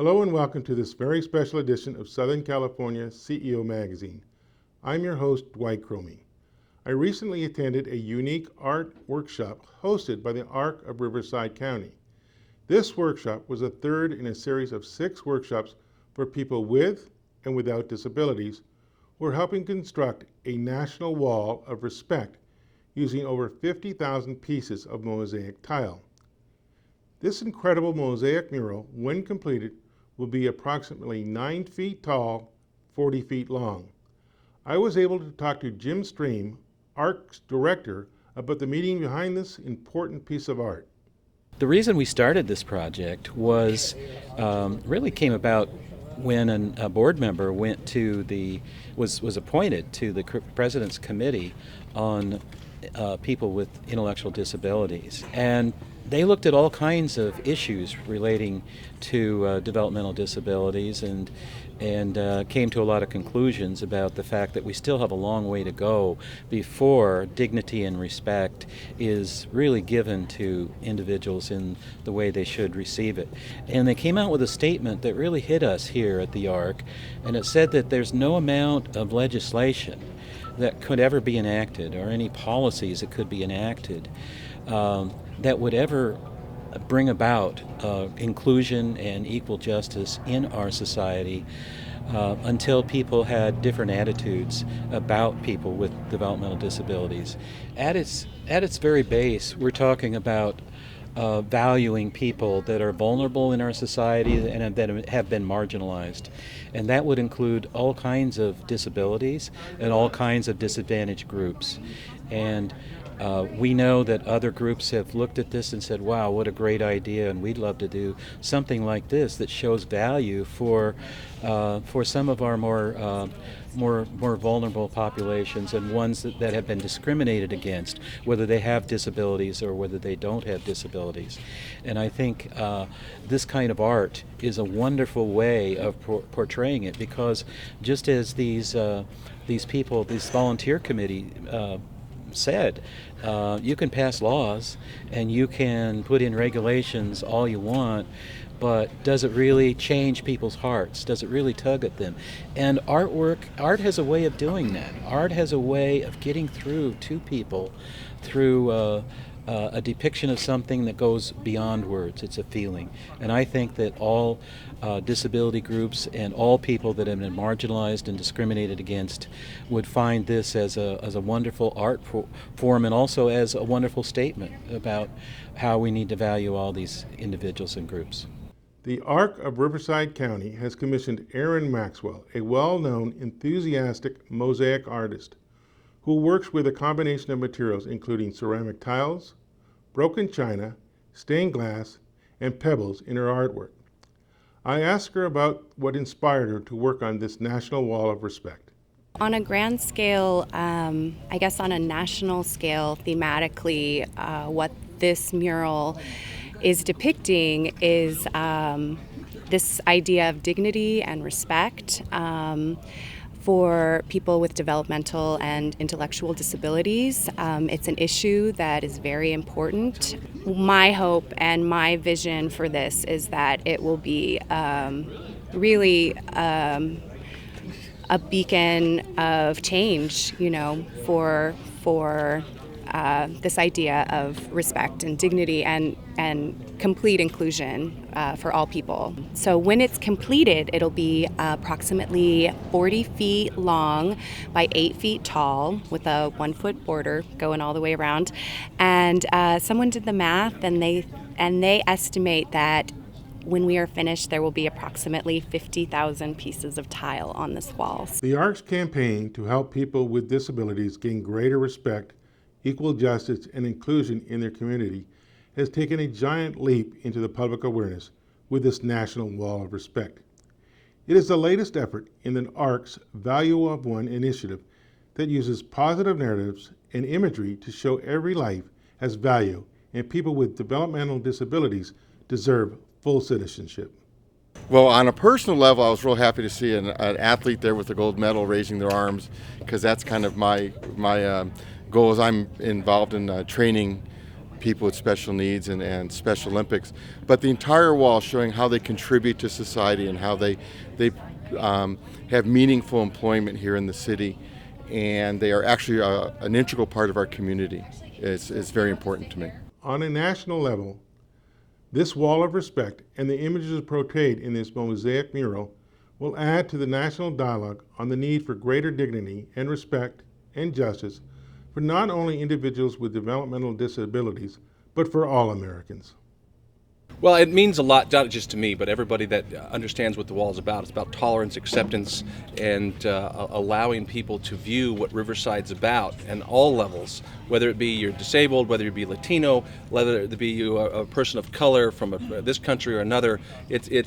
Hello and welcome to this very special edition of Southern California CEO Magazine. I'm your host, Dwight Cromie. I recently attended a unique art workshop hosted by the Arc of Riverside County. This workshop was the third in a series of 6 workshops for people with and without disabilities who are helping construct a national wall of respect using over 50,000 pieces of mosaic tile. This incredible mosaic mural, when completed, will be approximately 9 feet tall, 40 feet long. I was able to talk to Jim Stream, Arc's director, about the meaning behind this important piece of art. The reason we started this project was really came about when a board member was appointed to the President's Committee on people with intellectual disabilities, and they looked at all kinds of issues relating to developmental disabilities and came to a lot of conclusions about the fact that we still have a long way to go before dignity and respect is really given to individuals in the way they should receive it. And they came out with a statement that really hit us here at the Arc, and it said that there's no amount of legislation that could ever be enacted or any policies that could be enacted that would ever bring about inclusion and equal justice in our society until people had different attitudes about people with developmental disabilities. At its very base, we're talking about valuing people that are vulnerable in our society and that have been marginalized. And that would include all kinds of disabilities and all kinds of disadvantaged groups. And we know that other groups have looked at this and said, wow, what a great idea, and we'd love to do something like this that shows value for some of our more vulnerable populations and ones that have been discriminated against, whether they have disabilities or whether they don't have disabilities. And I think this kind of art is a wonderful way of portraying it, because just as these people, this volunteer committee said, you can pass laws and you can put in regulations all you want, but does it really change people's hearts? Does it really tug at them? And art has a way of doing that. Art has a way of getting through to people through a depiction of something that goes beyond words. It's a feeling. And I think that all disability groups and all people that have been marginalized and discriminated against would find this as a wonderful art form, and also as a wonderful statement about how we need to value all these individuals and groups. The Arc of Riverside County has commissioned Erin Maxwell, a well-known, enthusiastic mosaic artist who works with a combination of materials including ceramic tiles, broken china, stained glass, and pebbles in her artwork. I asked her about what inspired her to work on this national wall of respect. On a grand scale, I guess on a national scale, thematically, what this mural is depicting is this idea of dignity and respect for people with developmental and intellectual disabilities. It's an issue that is very important. My hope and my vision for this is that it will be really a beacon of change, for this idea of respect and dignity and complete inclusion for all people. So when it's completed, it'll be approximately 40 feet long by 8 feet tall with a 1-foot border going all the way around. And someone did the math, and they estimate that when we are finished, there will be approximately 50,000 pieces of tile on this wall. The Arc's campaign to help people with disabilities gain greater respect, equal justice, and inclusion in their community has taken a giant leap into the public awareness with this National Wall of Respect. It is the latest effort in the Arc's Value of One initiative that uses positive narratives and imagery to show every life has value and people with developmental disabilities deserve full citizenship. Well, on a personal level, I was real happy to see an athlete there with the gold medal raising their arms, because that's kind of my goal. As I'm involved in training people with special needs and Special Olympics, but the entire wall showing how they contribute to society and how they have meaningful employment here in the city, and they are actually an integral part of our community. It's very important to me. On a national level, this wall of respect and the images portrayed in this Mosaic mural will add to the national dialogue on the need for greater dignity and respect and justice for not only individuals with developmental disabilities, but for all Americans. Well, it means a lot, not just to me, but everybody that understands what the wall is about. It's about tolerance, acceptance, and allowing people to view what Riverside's about on all levels, whether it be you're disabled, whether you be Latino, whether it be you a person of color from this country or another.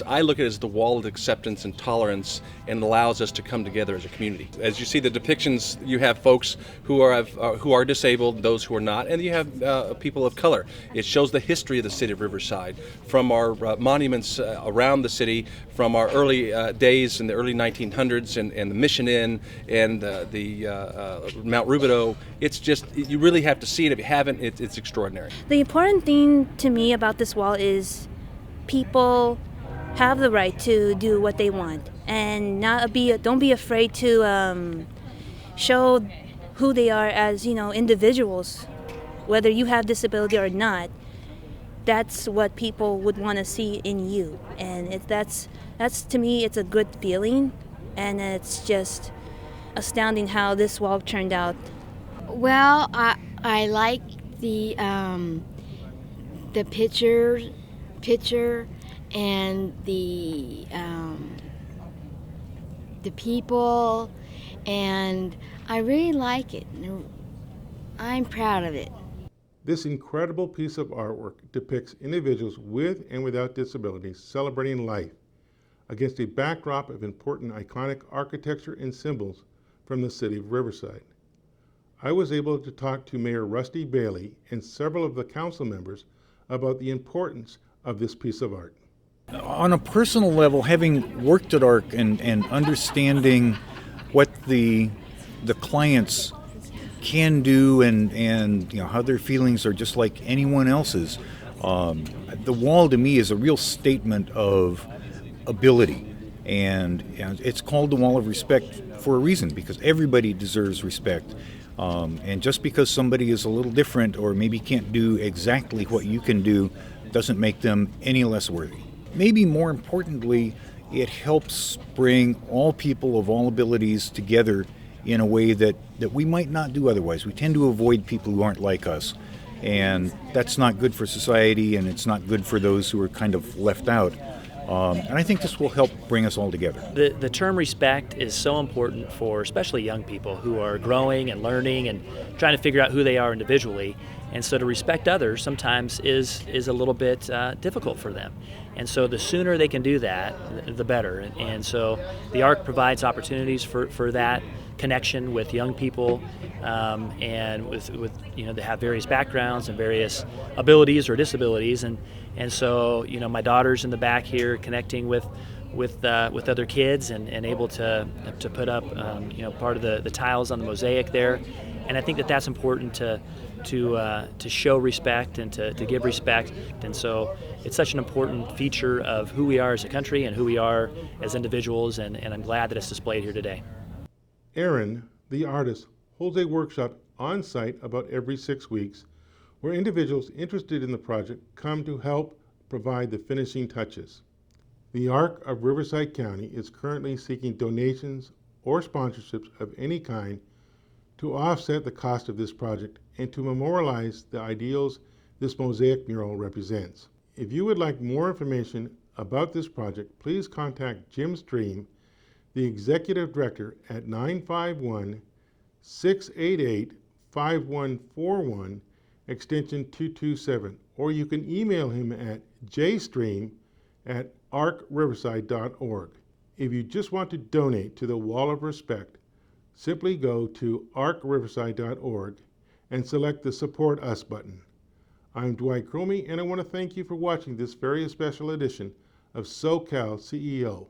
I look at it as the wall of acceptance and tolerance, and allows us to come together as a community. As you see the depictions, you have folks who are disabled, those who are not, and you have people of color. It shows the history of the city of Riverside, from our monuments around the city, from our early days in the early 1900s, and the Mission Inn and the Mount Rubidoux. It's just, you really have to see it. If you haven't, it's extraordinary. The important thing to me about this wall is people have the right to do what they want, and don't be afraid to show who they are as individuals, whether you have disability or not. That's what people would want to see in you, and that's to me, it's a good feeling, and it's just astounding how this wall turned out. Well, I like the picture and the people, and I really like it. I'm proud of it. This incredible piece of artwork depicts individuals with and without disabilities celebrating life against a backdrop of important iconic architecture and symbols from the city of Riverside. I was able to talk to Mayor Rusty Bailey and several of the council members about the importance of this piece of art. On a personal level, having worked at ARC and understanding what the clients can do and how their feelings are just like anyone else's, the wall to me is a real statement of ability, and it's called the Wall of Respect for a reason, because everybody deserves respect, and just because somebody is a little different or maybe can't do exactly what you can do doesn't make them any less worthy. Maybe more importantly, it helps bring all people of all abilities together in a way that we might not do otherwise. We tend to avoid people who aren't like us, and that's not good for society, and it's not good for those who are kind of left out. And I think this will help bring us all together. The term respect is so important for especially young people who are growing and learning and trying to figure out who they are individually. And so to respect others sometimes is a little bit difficult for them. And so the sooner they can do that, the better. And so the ARC provides opportunities for that connection with young people, and with they have various backgrounds and various abilities or disabilities, and so my daughter's in the back here connecting with other kids and able to put up part of the tiles on the mosaic there, and I think that's important to show respect and to give respect, and so it's such an important feature of who we are as a country and who we are as individuals, and I'm glad that it's displayed here today. Erin, the artist, holds a workshop on site about every 6 weeks where individuals interested in the project come to help provide the finishing touches. The Arc of Riverside County is currently seeking donations or sponsorships of any kind to offset the cost of this project and to memorialize the ideals this mosaic mural represents. If you would like more information about this project, please contact Jim Stream, the Executive Director, at 951-688-5141, extension 227, or you can email him at jstream@arcriverside.org. If you just want to donate to the Wall of Respect, simply go to arcriverside.org and select the Support Us button. I'm Dwight Cromie, and I want to thank you for watching this very special edition of SoCal CEO.